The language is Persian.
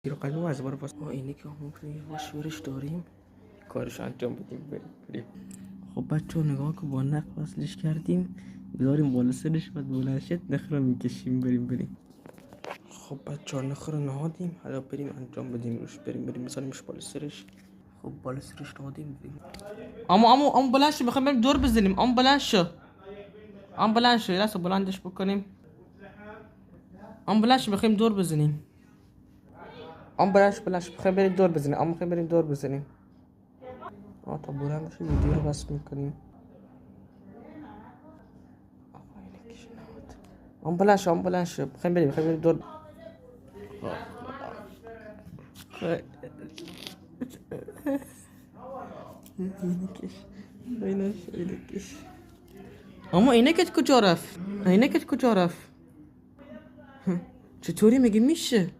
رو قلبی از بار پس ما اینی که همون واشورش داریم کارش انجام بدیم بریم. خب بچه ها نگاه که با نق وصلش کردیم بذاریم بالا سرش بعد بلند شد نخ رو میکشیم بریم. خب بچه ها نخ رو نهادیم حالا بریم انجام بدیم روش بریم بذاریمش بالا سرش. خب بالا سرش نهادیم بریم. اما بلند شو بخوایم بریم دور بزنیم. بلند شو یه لحظه بلندش بکنیم. بلند شو بخوایم دور بزنیم. بلند بخوایم بریم دور بزنیم. تا بلند بشه ویدیو رو بس میکنیم. بلند شو بخوایم بریم دور. اینکش اما اینکت کجا رفت؟ چطوری مگه میشه؟